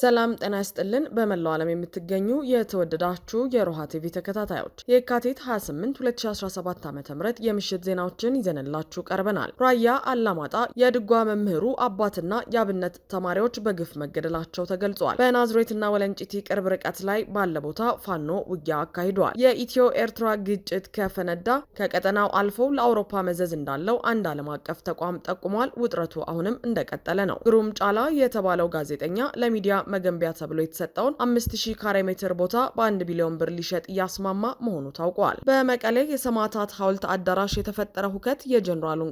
ሰላም ጤና ይስጥልን በመላው ዓለም የምትገኙ የተወደዳችሁ የሮሃ ቲቪ ተከታታዮች የካቲት 28 2017 ዓ.ም የምሽት ዜናዎችን ይዘንላችሁ ቀርበናል። ራያ አላማጣ የድጓ መምህሩ አባትና የአብነት ተማሪዎች በግፍ መገደላቸው ተገልጿል። በናዝሬትና ወለንጭቲ ቅርብ ርቀት ላይ ባለ ቦታ ፋኖ ውጊያ አካሂዷል። የኢትዮ ኤርትራ ግጭት ከፈነዳ ከቀጠናው አልፎ ለአውሮፓ መዘዝ እንዳለው አንድ ዓለም አቀፍ ተቋም ጠቁሟል። ውጥረቱ አሁንም እንደቀጠለ ነው። ግሩም ጫላ የተባለው ጋዜጠኛ ለሚዲያ መገንቢያ ተብሎ የተሰጠውን 5000 ካሬ ሜትር ቦታ በ1 ቢሊዮን ብር ሊሸጥ እያስማማ መሆኑ ታውቋል። በመቀሌ የሰማዕታት ሐውልት አዳራሽ የተፈጠረው ሁከት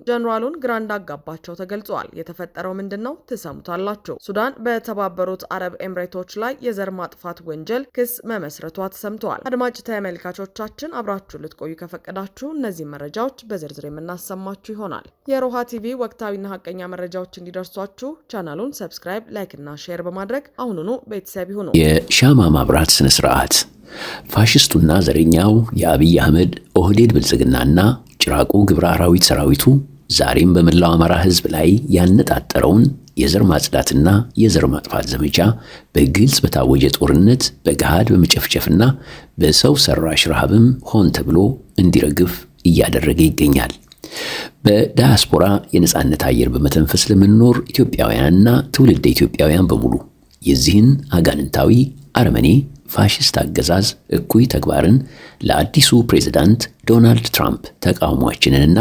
ጀነራሉን ግራ እንዳጋባቸው ተገልጿል። የተፈጠረው ምንድነው? ትሰሙታላችሁ። ሱዳን በተባበሩት አረብ ኤምሬቶች ላይ የዘር ማጥፋት ወንጀል ክስ መመስረቷ ተሰምቷል። አድማጭ ተመልካቾቻችን አብራችሁ ልትቆዩ ከፈቀዳችሁ እነዚህ መረጃዎች በዝርዝር የምናሰማችሁ ይሆናል። የሮሃ ቲቪ ወቅታዊና ሀቀኛ መረጃዎች እንዲደርሷችሁ ቻናሉን ሰብስክራይብ፣ ላይክ እና ሼር በማድረግ አሁኑኑ ቤተሰብ ይሁኑ። የሻማ ማብራት ስነ ስርዓት ፋሽስቱና ዘረኛው የአብይ አህመድ ኦህዴድ ብልጽግናና ጭራቁ ግብረ አራዊት ሰራዊቱ ዛሬም በመላው አማራ ህዝብ ላይ ያነጣጠረውን የዘር ማጽዳትና የዘር ማጥፋት ዘመቻ በግልጽ በታወጀ ጦርነት በገሃድ በመጨፍጨፍና በሰው ሰራሽ ረሃብም ሆን ተብሎ እንዲረግፍ እያደረገ ይገኛል። በዳያስፖራ የነጻነት አየር በመተንፈስ ለምንኖር ኢትዮጵያውያንና ትውልደ ኢትዮጵያውያን በሙሉ የዚህን አጋንንታዊ አረመኔ ፋሽስት አገዛዝ እኩይ ተግባርን ለአዲሱ ፕሬዝዳንት ዶናልድ ትራምፕ ተቃውሟችንንና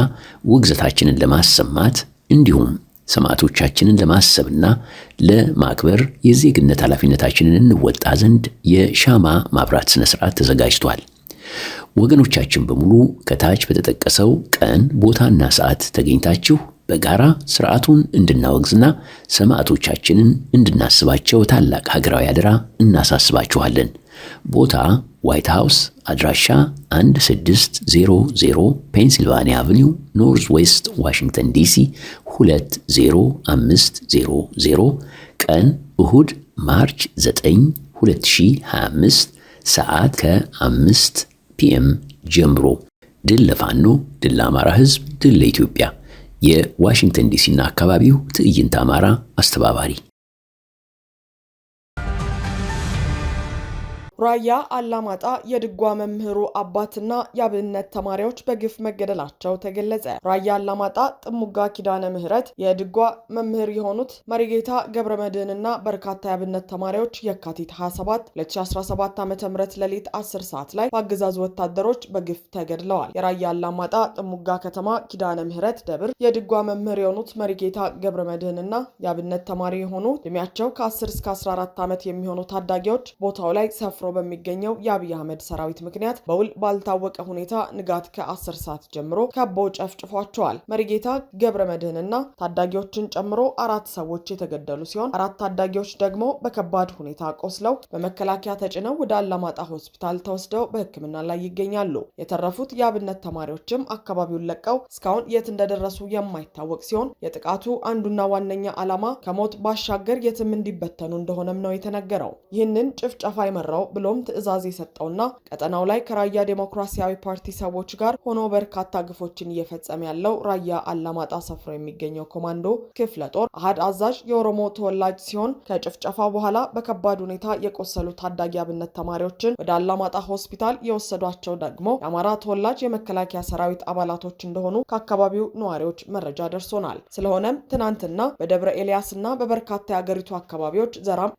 ውግዘታችንን ለማሰማት እንዲሁም ሰማዕቶቻችንን ለማሰብና ለማክበር የዜግነት ኃላፊነታችንን እንወጣ ዘንድ የሻማ ማብራት ስነ ስርዓት ተዘጋጅቷል። ወገኖቻችን በሙሉ ከታች በተጠቀሰው ቀን ቦታና ሰዓት ተገኝታችሁ በጋራ ስርዓቱን እንድናወግዝና ሰማዕቶቻችንን እንድናስባቸው ታላቅ ሀገራዊ አደራ እናሳስባችኋለን። ቦታ ዋይት ሃውስ፣ አድራሻ 1600 ፔንሲልቫኒያ አቨኒው ኖርዝ ዌስት ዋሽንግተን ዲሲ 20500። ቀን እሁድ ማርች 9 2025 ሰዓት ከ5 ፒኤም ጀምሮ። ድል ለፋኖ፣ ድል ለአማራ ህዝብ፣ ድል ለኢትዮጵያ። የዋሽንግተን ዲሲና አካባቢው ትዕይንት አማራ አስተባባሪ። ራያ አላማጣ የድጓ መምህሩ አባትና የአብነት ተማሪዎች በግፍ መገደላቸው ተገለጸ። ራያ አላማጣ ጥሙጋ ኪዳነ ምህረት የድጓ መምህር የሆኑት መሪጌታ ገብረመድህንና በርካታ የአብነት ተማሪዎች የካቲት 27 2017 ዓ.ም ሌሊት 10 ሰዓት ላይ በአገዛዙ ወታደሮች በግፍ ተገድለዋል። የራያ አላማጣ ጥሙጋ ከተማ ኪዳነ ምህረት ደብር የድጓ መምህር የሆኑት መሪጌታ ገብረመድህንና የአብነት ተማሪ የሆኑ እድሜያቸው ከ10 እስከ 14 ዓመት የሚሆኑ ታዳጊዎች ቦታው ላይ ሰፍሮ በሚገኘው የአብይ አህመድ ሰራዊት ምክንያት በውል ባልታወቀ ሁኔታ ንጋት ከ10 ሰዓት ጀምሮ ከበው ጨፍጭፏቸዋል። መሪጌታ ገብረመድህንና ታዳጊዎችን ጨምሮ 4 ሰዎች የተገደሉ ሲሆን 4 ታዳጊዎች ደግሞ በከባድ ሁኔታ ቆስለው በመከላከያ ተጭነው ወደ አላማጣ ሆስፒታል ተወስደው በሕክምና ላይ ይገኛሉ። የተረፉት የአብነት ተማሪዎችም አካባቢውን ለቀው እስካሁን የት እንደደረሱ የማይታወቅ ሲሆን የጥቃቱ አንዱና ዋነኛ ዓላማ ከሞት ባሻገር የትም እንዲበተኑ እንደሆነም ነው የተነገረው። ይህንን ጭፍጨፋ ይመራው ብሎም ትዕዛዝ የሰጠውና ቀጠናው ላይ ከራያ ዴሞክራሲያዊ ፓርቲ ሰዎች ጋር ሆኖ በርካታ ግፎችን እየፈጸመ ያለው ራያ አላማጣ ሰፍሮ የሚገኘው ኮማንዶ ክፍለ ጦር አሃድ አዛዥ የኦሮሞ ተወላጅ ሲሆን ከጭፍጨፋው በኋላ በከባድ ሁኔታ የቆሰሉ ታዳጊ አብነት ተማሪዎችን ወደ አላማጣ ሆስፒታል የወሰዷቸው ደግሞ የአማራ ተወላጅ የመከላከያ ሰራዊት አባላቶች እንደሆኑ ከአካባቢው ነዋሪዎች መረጃ ደርሶናል። ስለሆነም ትናንትና በደብረ ኤልያስና በበርካታ የአገሪቱ አካባቢዎች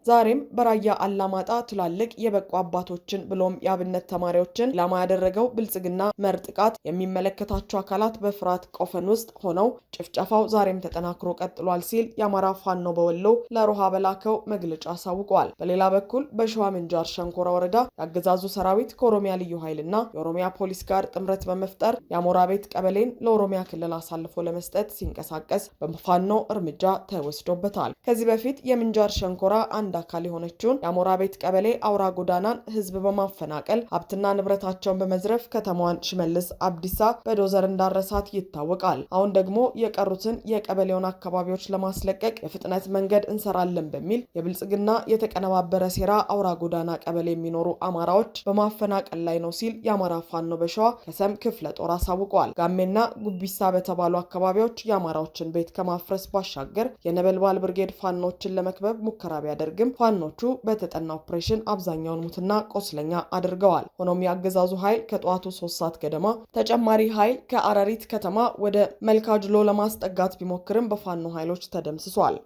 ዛሬም በራያ አላማጣ ትላልቅ የበቁ አባቶችን ብሎም የአብነት ተማሪዎችን ኢላማ ያደረገው ብልጽግና መር ጥቃት የሚመለከታቸው አካላት በፍርሃት ቆፈን ውስጥ ሆነው ጭፍጨፋው ዛሬም ተጠናክሮ ቀጥሏል ሲል የአማራ ፋኖ በወሎ ለሮሃ በላከው መግለጫ አሳውቀዋል። በሌላ በኩል በሸዋ ምንጃር ሸንኮራ ወረዳ የአገዛዙ ሰራዊት ከኦሮሚያ ልዩ ኃይልና የኦሮሚያ ፖሊስ ጋር ጥምረት በመፍጠር የአሞራ ቤት ቀበሌን ለኦሮሚያ ክልል አሳልፎ ለመስጠት ሲንቀሳቀስ በፋኖ እርምጃ ተወስዶበታል። ከዚህ በፊት የምንጃር ሸንኮራ አንድ አካል የሆነችውን የአሞራ ቤት ቀበሌ አውራ ጎዳና ጎዳናን ህዝብ በማፈናቀል ሀብትና ንብረታቸውን በመዝረፍ ከተማዋን ሽመልስ አብዲሳ በዶዘር እንዳረሳት ይታወቃል። አሁን ደግሞ የቀሩትን የቀበሌውን አካባቢዎች ለማስለቀቅ የፍጥነት መንገድ እንሰራለን በሚል የብልጽግና የተቀነባበረ ሴራ አውራ ጎዳና ቀበሌ የሚኖሩ አማራዎች በማፈናቀል ላይ ነው ሲል የአማራ ፋኖ በሸዋ ከሰም ክፍለ ጦር አሳውቀዋል። ጋሜና ጉቢሳ በተባሉ አካባቢዎች የአማራዎችን ቤት ከማፍረስ ባሻገር የነበልባል ብርጌድ ፋኖችን ለመክበብ ሙከራ ቢያደርግም ፋኖቹ በተጠና ኦፕሬሽን አብዛኛውን ሙትና ቆስለኛ አድርገዋል። ሆኖም የአገዛዙ ኃይል ከጠዋቱ 3 ሰዓት ገደማ ተጨማሪ ኃይል ከአረሪት ከተማ ወደ መልካጅሎ ለማስጠጋት ቢሞክርም በፋኖ ኃይሎች ተደምስሷል።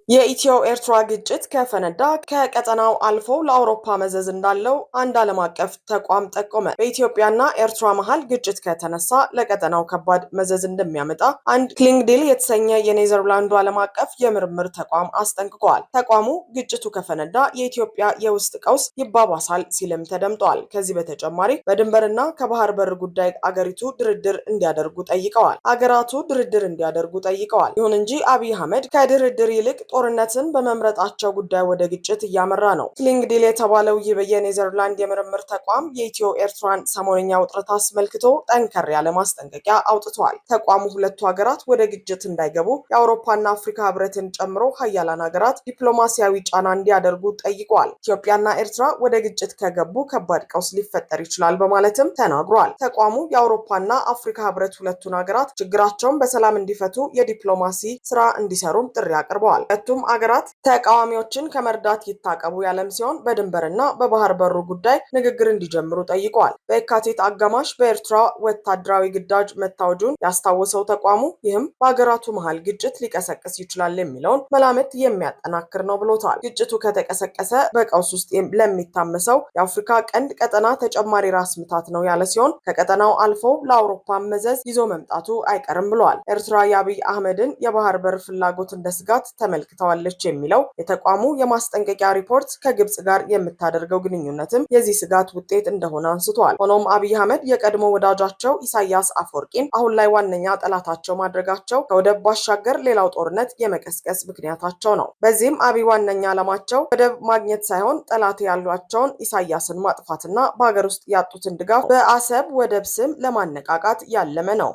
የኢትዮ ኤርትራ ግጭት ከፈነዳ ከቀጠናው አልፎ ለአውሮፓ መዘዝ እንዳለው አንድ ዓለም አቀፍ ተቋም ጠቆመ። በኢትዮጵያና ኤርትራ መሃል ግጭት ከተነሳ ለቀጠናው ከባድ መዘዝ እንደሚያመጣ አንድ ክሊንግዲል የተሰኘ የኔዘርላንዱ ዓለም አቀፍ የምርምር ተቋም አስጠንቅቋል። ተቋሙ ግጭቱ ከፈነዳ የኢትዮጵያ የውስጥ ቀውስ ይባባሳል ሲልም ተደምጧል። ከዚህ በተጨማሪ በድንበርና ከባህር በር ጉዳይ አገሪቱ ድርድር እንዲያደርጉ ጠይቀዋል። ይሁን እንጂ አብይ አህመድ ከድርድር ይልቅ ጦርነትን በመምረጣቸው ጉዳይ ወደ ግጭት እያመራ ነው። ክሊንግዲል የተባለው ይህ የኔዘርላንድ የምርምር ተቋም የኢትዮ ኤርትራን ሰሞነኛ ውጥረት አስመልክቶ ጠንከር ያለ ማስጠንቀቂያ አውጥቷል። ተቋሙ ሁለቱ ሀገራት ወደ ግጭት እንዳይገቡ የአውሮፓና አፍሪካ ህብረትን ጨምሮ ሀያላን ሀገራት ዲፕሎማሲያዊ ጫና እንዲያደርጉ ጠይቋል። ኢትዮጵያና ኤርትራ ወደ ግጭት ከገቡ ከባድ ቀውስ ሊፈጠር ይችላል በማለትም ተናግሯል። ተቋሙ የአውሮፓና አፍሪካ ህብረት ሁለቱን ሀገራት ችግራቸውን በሰላም እንዲፈቱ የዲፕሎማሲ ስራ እንዲሰሩም ጥሪ አቅርበዋል። ሁለቱም አገራት ተቃዋሚዎችን ከመርዳት ይታቀቡ ያለም ሲሆን በድንበርና በባህር በሩ ጉዳይ ንግግር እንዲጀምሩ ጠይቀዋል። በየካቲት አጋማሽ በኤርትራ ወታደራዊ ግዳጅ መታወጁን ያስታወሰው ተቋሙ ይህም በሀገራቱ መሃል ግጭት ሊቀሰቅስ ይችላል የሚለውን መላምት የሚያጠናክር ነው ብሎታል። ግጭቱ ከተቀሰቀሰ በቀውስ ውስጥ ለሚታመሰው የአፍሪካ ቀንድ ቀጠና ተጨማሪ ራስ ምታት ነው ያለ ሲሆን ከቀጠናው አልፎ ለአውሮፓ መዘዝ ይዞ መምጣቱ አይቀርም ብለዋል። ኤርትራ የአብይ አህመድን የባህር በር ፍላጎት እንደ ስጋት ተመልክተዋለች የሚለው የተቋሙ የማስጠንቀቂያ ሪፖርት ከግብጽ ጋር የምታደርገው ግንኙነትም የዚህ ስጋት ውጤት እንደሆነ አንስቷል። ሆኖም አብይ አህመድ የቀድሞ ወዳጃቸው ኢሳያስ አፈወርቂን አሁን ላይ ዋነኛ ጠላታቸው ማድረጋቸው ከወደብ ባሻገር ሌላው ጦርነት የመቀስቀስ ምክንያታቸው ነው። በዚህም አብይ ዋነኛ ዓላማቸው ወደብ ማግኘት ሳይሆን ጠላት ያሏቸውን ኢሳያስን ማጥፋትና በሀገር ውስጥ ያጡትን ድጋፍ በአሰብ ወደብ ስም ለማነቃቃት ያለመ ነው።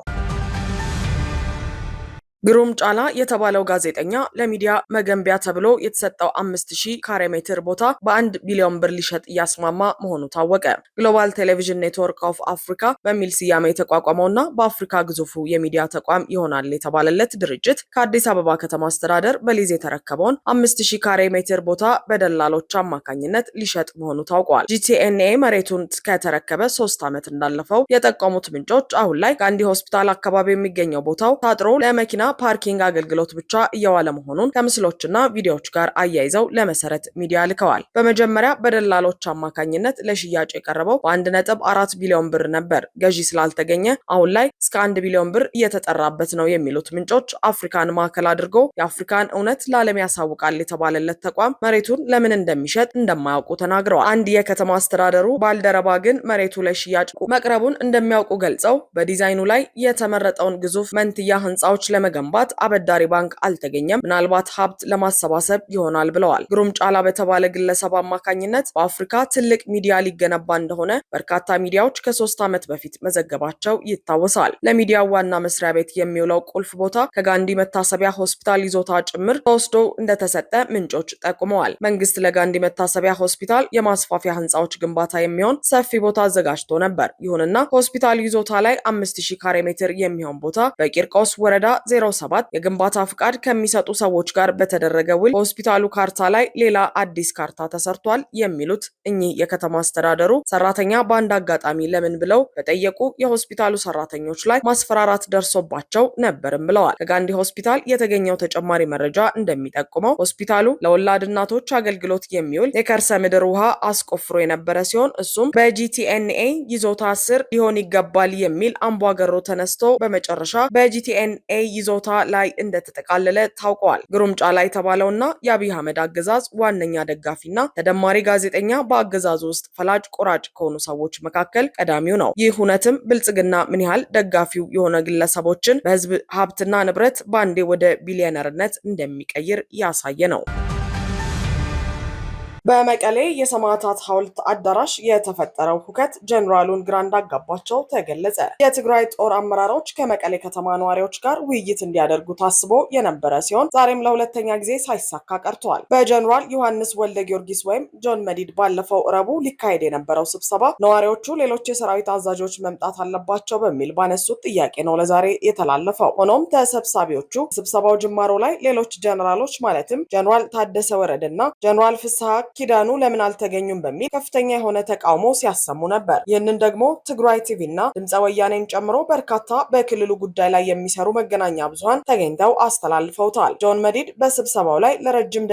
ግሩም ጫላ የተባለው ጋዜጠኛ ለሚዲያ መገንቢያ ተብሎ የተሰጠው 5000 ካሬ ሜትር ቦታ በ1 ቢሊዮን ብር ሊሸጥ እያስማማ መሆኑ ታወቀ። ግሎባል ቴሌቪዥን ኔትወርክ ኦፍ አፍሪካ በሚል ስያሜ የተቋቋመውና በአፍሪካ ግዙፉ የሚዲያ ተቋም ይሆናል የተባለለት ድርጅት ከአዲስ አበባ ከተማ አስተዳደር በሊዝ የተረከበውን 5000 ካሬ ሜትር ቦታ በደላሎች አማካኝነት ሊሸጥ መሆኑ ታውቋል። ጂቲኤንኤ መሬቱን ከተረከበ 3 ዓመት እንዳለፈው የጠቆሙት ምንጮች አሁን ላይ ጋንዲ ሆስፒታል አካባቢ የሚገኘው ቦታው ታጥሮ ለመኪና ፓርኪንግ አገልግሎት ብቻ እየዋለ መሆኑን ከምስሎችና ቪዲዮዎች ጋር አያይዘው ለመሰረት ሚዲያ ልከዋል። በመጀመሪያ በደላሎች አማካኝነት ለሽያጭ የቀረበው በ1.4 ቢሊዮን ብር ነበር። ገዢ ስላልተገኘ አሁን ላይ እስከ 1 ቢሊዮን ብር እየተጠራበት ነው የሚሉት ምንጮች አፍሪካን ማዕከል አድርጎ የአፍሪካን እውነት ለዓለም ያሳውቃል የተባለለት ተቋም መሬቱን ለምን እንደሚሸጥ እንደማያውቁ ተናግረዋል። አንድ የከተማ አስተዳደሩ ባልደረባ ግን መሬቱ ለሽያጭ መቅረቡን እንደሚያውቁ ገልጸው በዲዛይኑ ላይ የተመረጠውን ግዙፍ መንትያ ህንፃዎች ለመገንባት አበዳሪ ባንክ አልተገኘም፣ ምናልባት ሀብት ለማሰባሰብ ይሆናል ብለዋል። ግሩም ጫላ በተባለ ግለሰብ አማካኝነት በአፍሪካ ትልቅ ሚዲያ ሊገነባ እንደሆነ በርካታ ሚዲያዎች ከ3 ዓመት በፊት መዘገባቸው ይታወሳል። ለሚዲያው ዋና መስሪያ ቤት የሚውለው ቁልፍ ቦታ ከጋንዲ መታሰቢያ ሆስፒታል ይዞታ ጭምር ተወስዶ እንደተሰጠ ምንጮች ጠቁመዋል። መንግስት ለጋንዲ መታሰቢያ ሆስፒታል የማስፋፊያ ህንፃዎች ግንባታ የሚሆን ሰፊ ቦታ አዘጋጅቶ ነበር። ይሁንና ሆስፒታል ይዞታ ላይ 5000 ካሬ ሜትር የሚሆን ቦታ በቂርቆስ ወረዳ 07 የግንባታ ፍቃድ ከሚሰጡ ሰዎች ጋር በተደረገ ውል በሆስፒታሉ ካርታ ላይ ሌላ አዲስ ካርታ ተሰርቷል የሚሉት እኚህ የከተማ አስተዳደሩ ሰራተኛ በአንድ አጋጣሚ ለምን ብለው በጠየቁ የሆስፒታሉ ሰራተኞች ላይ ማስፈራራት ደርሶባቸው ነበርም ብለዋል። ከጋንዲ ሆስፒታል የተገኘው ተጨማሪ መረጃ እንደሚጠቁመው ሆስፒታሉ ለወላድ እናቶች አገልግሎት የሚውል የከርሰ ምድር ውሃ አስቆፍሮ የነበረ ሲሆን እሱም በጂቲኤንኤ ይዞታ ስር ሊሆን ይገባል የሚል አምባገሮ ተነስቶ በመጨረሻ በጂቲኤንኤ ይዞታ ላይ እንደተጠቃለለ ታውቋል። ግሩም ጫላ የተባለውና የአብይ አህመድ አገዛዝ ዋነኛ ደጋፊና ተደማሪ ጋዜጠኛ በአገዛዙ ውስጥ ፈላጭ ቆራጭ ከሆኑ ሰዎች መካከል ቀዳሚው ነው። ይህ እውነትም ብልጽግና ምን ያህል ደጋፊው የሆነ ግለሰቦችን በህዝብ ሀብትና ንብረት ባንዴ ወደ ቢሊዮነርነት እንደሚቀይር ያሳየ ነው። በመቀሌ የሰማዕታት ሐውልት አዳራሽ የተፈጠረው ሁከት ጀነራሉን ግራ እንዳጋባቸው ተገለጸ። የትግራይ ጦር አመራሮች ከመቀሌ ከተማ ነዋሪዎች ጋር ውይይት እንዲያደርጉ ታስቦ የነበረ ሲሆን ዛሬም ለሁለተኛ ጊዜ ሳይሳካ ቀርቷል። በጀነራል ዮሐንስ ወልደ ጊዮርጊስ ወይም ጆን መዲድ ባለፈው ረቡዕ ሊካሄድ የነበረው ስብሰባ ነዋሪዎቹ ሌሎች የሰራዊት አዛዦች መምጣት አለባቸው በሚል ባነሱት ጥያቄ ነው ለዛሬ የተላለፈው። ሆኖም ተሰብሳቢዎቹ ስብሰባው ጅማሮ ላይ ሌሎች ጀነራሎች ማለትም ጀነራል ታደሰ ወረደና ጀነራል ፍስሐ ኪዳኑ ለምን አልተገኙም በሚል ከፍተኛ የሆነ ተቃውሞ ሲያሰሙ ነበር። ይህንን ደግሞ ትግራይ ቲቪና ድምፀ ወያኔን ጨምሮ በርካታ በክልሉ ጉዳይ ላይ የሚሰሩ መገናኛ ብዙሃን ተገኝተው አስተላልፈውታል። ጆን መዲድ በስብሰባው ላይ ለረጅም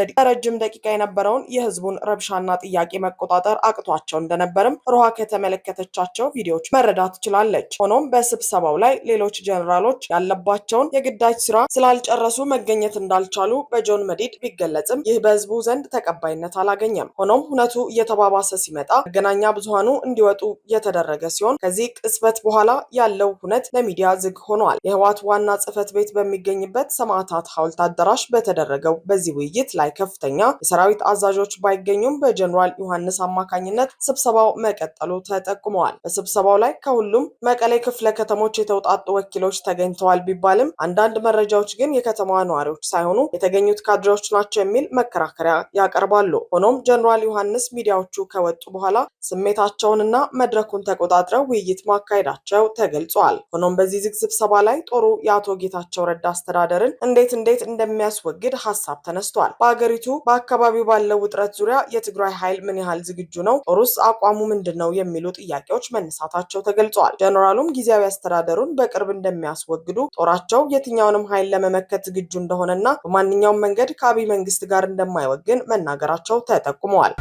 ደቂቃ የነበረውን የህዝቡን ረብሻና ጥያቄ መቆጣጠር አቅቷቸው እንደነበርም ሮሃ ከተመለከተቻቸው ቪዲዮዎች መረዳት ትችላለች። ሆኖም በስብሰባው ላይ ሌሎች ጀነራሎች ያለባቸውን የግዳጅ ስራ ስላልጨረሱ መገኘት እንዳልቻሉ በጆን መዲድ ቢገለጽም ይህ በህዝቡ ዘንድ ተቀባይነት አላገኘም። ሆኖም ሁነቱ እየተባባሰ ሲመጣ መገናኛ ብዙሃኑ እንዲወጡ የተደረገ ሲሆን ከዚህ ቅጽበት በኋላ ያለው ሁነት ለሚዲያ ዝግ ሆኗል። የህወሓት ዋና ጽህፈት ቤት በሚገኝበት ሰማዕታት ሐውልት አዳራሽ በተደረገው በዚህ ውይይት ላይ ከፍተኛ የሰራዊት አዛዦች ባይገኙም በጀነራል ዮሐንስ አማካኝነት ስብሰባው መቀጠሉ ተጠቁመዋል። በስብሰባው ላይ ከሁሉም መቀሌ ክፍለ ከተሞች የተውጣጡ ወኪሎች ተገኝተዋል ቢባልም አንዳንድ መረጃዎች ግን የከተማዋ ነዋሪዎች ሳይሆኑ የተገኙት ካድሬዎች ናቸው የሚል መከራከሪያ ያቀርባሉ። ሆኖም ጀነራል ዮሐንስ ሚዲያዎቹ ከወጡ በኋላ ስሜታቸውንና መድረኩን ተቆጣጥረው ውይይት ማካሄዳቸው ተገልጿል። ሆኖም በዚህ ዝግ ስብሰባ ላይ ጦሩ የአቶ ጌታቸው ረዳ አስተዳደርን እንዴት እንደሚያስወግድ ሐሳብ ተነስቷል። በአገሪቱ በአካባቢው ባለው ውጥረት ዙሪያ የትግራይ ኃይል ምን ያህል ዝግጁ ነው? ጦሩስ አቋሙ ምንድነው? የሚሉ ጥያቄዎች መነሳታቸው ተገልጿል። ጀነራሉም ጊዜያዊ አስተዳደሩን በቅርብ እንደሚያስወግዱ፣ ጦራቸው የትኛውንም ኃይል ለመመከት ዝግጁ እንደሆነና በማንኛውም መንገድ ከአብይ መንግስት ጋር እንደማይወግን መናገራቸው ተጠቁመዋል።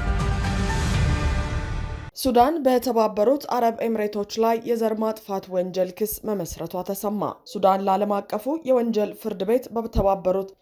ሱዳን በተባበሩት አረብ ኤምሬቶች ላይ የዘር ማጥፋት ወንጀል ክስ መመስረቷ ተሰማ። ሱዳን ለዓለም አቀፉ የወንጀል ፍርድ ቤት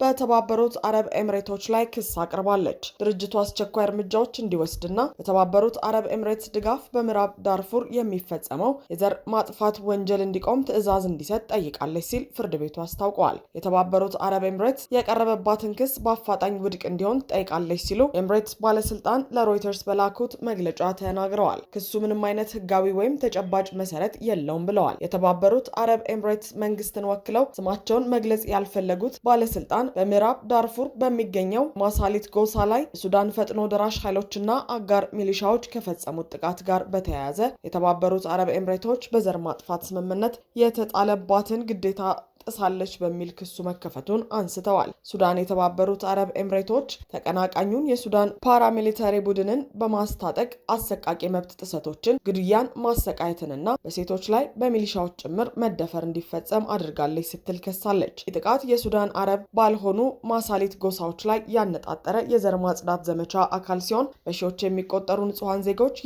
በተባበሩት አረብ ኤምሬቶች ላይ ክስ አቅርባለች። ድርጅቱ አስቸኳይ እርምጃዎች እንዲወስድና በተባበሩት አረብ ኤምሬትስ ድጋፍ በምዕራብ ዳርፉር የሚፈጸመው የዘር ማጥፋት ወንጀል እንዲቆም ትዕዛዝ እንዲሰጥ ጠይቃለች ሲል ፍርድ ቤቱ አስታውቋል። የተባበሩት አረብ ኤምሬትስ የቀረበባትን ክስ በአፋጣኝ ውድቅ እንዲሆን ጠይቃለች ሲሉ ኤምሬትስ ባለስልጣን ለሮይተርስ በላኩት መግለጫ ተናግረዋል። ክሱ ምንም አይነት ህጋዊ ወይም ተጨባጭ መሰረት የለውም ብለዋል። የተባበሩት አረብ ኤምሬትስ መንግስትን ወክለው ስማቸውን መግለጽ ያልፈለጉት ባለስልጣን በምዕራብ ዳርፉር በሚገኘው ማሳሊት ጎሳ ላይ የሱዳን ፈጥኖ ደራሽ ኃይሎችና አጋር ሚሊሻዎች ከፈጸሙት ጥቃት ጋር በተያያዘ የተባበሩት አረብ ኤምሬቶች በዘር ማጥፋት ስምምነት የተጣለባትን ግዴታ ጥሳለች በሚል ክሱ መከፈቱን አንስተዋል። ሱዳን የተባበሩት አረብ ኤምሬቶች ተቀናቃኙን የሱዳን ፓራሚሊታሪ ቡድንን በማስታጠቅ አሰቃቂ መብት ጥሰቶችን፣ ግድያን፣ ማሰቃየትንና በሴቶች ላይ በሚሊሻዎች ጭምር መደፈር እንዲፈጸም አድርጋለች ስትል ከሳለች። የጥቃት የሱዳን አረብ ባልሆኑ ማሳሊት ጎሳዎች ላይ ያነጣጠረ የዘር ማጽዳት ዘመቻ አካል ሲሆን በሺዎች የሚቆጠሩ ንጹሃን ዜጎች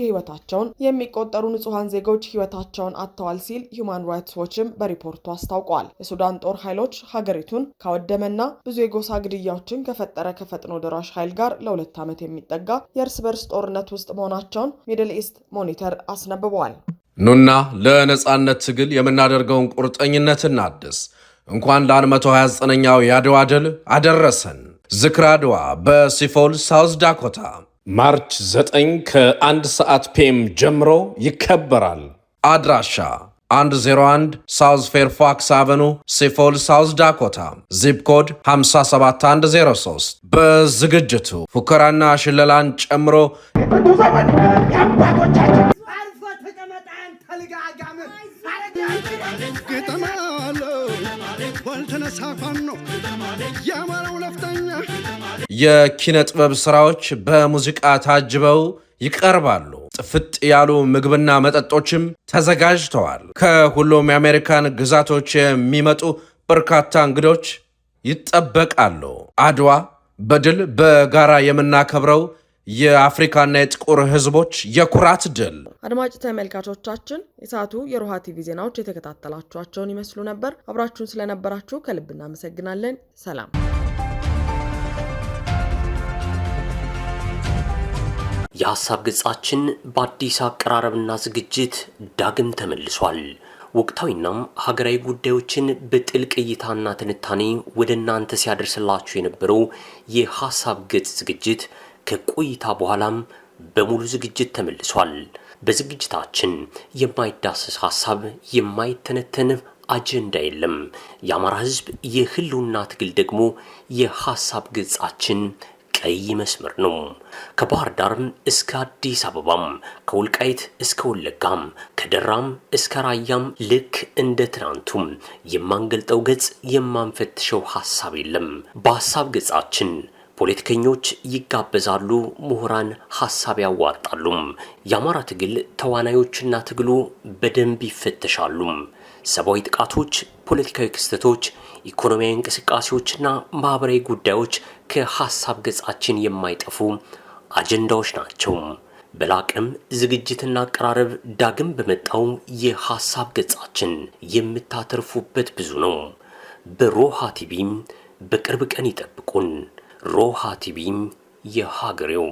ህይወታቸውን አጥተዋል ሲል ሂውማን ራይትስ ዎችም በሪፖርቱ አስታውቋል። የሱዳን ጦር ኃይሎች ሀገሪቱን ካወደመና ብዙ የጎሳ ግድያዎችን ከፈጠረ ከፈጥኖ ደራሽ ኃይል ጋር ለ2 ዓመት የሚጠጋ የእርስ በርስ ጦርነት ውስጥ መሆናቸውን ሚድል ኢስት ሞኒተር አስነብበዋል። ኑና ለነጻነት ትግል የምናደርገውን ቁርጠኝነት እናድስ። እንኳን ለ129ኛው የአድዋ ድል አደረሰን። ዝክረ አድዋ በሲፎል ሳውዝ ዳኮታ ማርች 9 ከ1 ሰዓት ፒኤም ጀምሮ ይከበራል። አድራሻ 101 ሳውዝ ፌርፋክስ አቨኑ ሲፎል ሳውዝ ዳኮታ ዚፕ ኮድ 57103። በዝግጅቱ ፉከራና ሽለላን ጨምሮ የኪነ ጥበብ ስራዎች በሙዚቃ ታጅበው ይቀርባሉ። ጥፍጥ ያሉ ምግብና መጠጦችም ተዘጋጅተዋል። ከሁሉም የአሜሪካን ግዛቶች የሚመጡ በርካታ እንግዶች ይጠበቃሉ። አድዋ በድል በጋራ የምናከብረው የአፍሪካና የጥቁር ሕዝቦች የኩራት ድል። አድማጭ ተመልካቾቻችን የሰዓቱ የሮሃ ቲቪ ዜናዎች የተከታተላችኋቸውን ይመስሉ ነበር። አብራችሁን ስለነበራችሁ ከልብ እናመሰግናለን። ሰላም። የሐሳብ ገጻችን በአዲስ አቀራረብና ዝግጅት ዳግም ተመልሷል። ወቅታዊናም ሀገራዊ ጉዳዮችን በጥልቅ እይታና ትንታኔ ወደ እናንተ ሲያደርስላችሁ የነበረው የሐሳብ ገጽ ዝግጅት ከቆይታ በኋላም በሙሉ ዝግጅት ተመልሷል። በዝግጅታችን የማይዳሰስ ሐሳብ፣ የማይተነተን አጀንዳ የለም። የአማራ ሕዝብ የህልውና ትግል ደግሞ የሐሳብ ገጻችን ቀይ መስመር ነው። ከባህር ዳርም እስከ አዲስ አበባም፣ ከወልቃይት እስከ ወለጋም፣ ከደራም እስከ ራያም ልክ እንደ ትናንቱም የማንገልጠው ገጽ፣ የማንፈትሸው ሐሳብ የለም። በሐሳብ ገጻችን ፖለቲከኞች ይጋበዛሉ፣ ምሁራን ሐሳብ ያዋጣሉ። የአማራ ትግል ተዋናዮችና ትግሉ በደንብ ይፈተሻሉ። ሰብአዊ ጥቃቶች፣ ፖለቲካዊ ክስተቶች፣ ኢኮኖሚያዊ እንቅስቃሴዎችና ማህበራዊ ጉዳዮች ከሐሳብ ገጻችን የማይጠፉ አጀንዳዎች ናቸው። በላቅም ዝግጅትና አቀራረብ ዳግም በመጣው የሐሳብ ገጻችን የምታተርፉበት ብዙ ነው። በሮሃ ቲቪም በቅርብ ቀን ይጠብቁን። ሮሃ ቲቪም የሀገሬው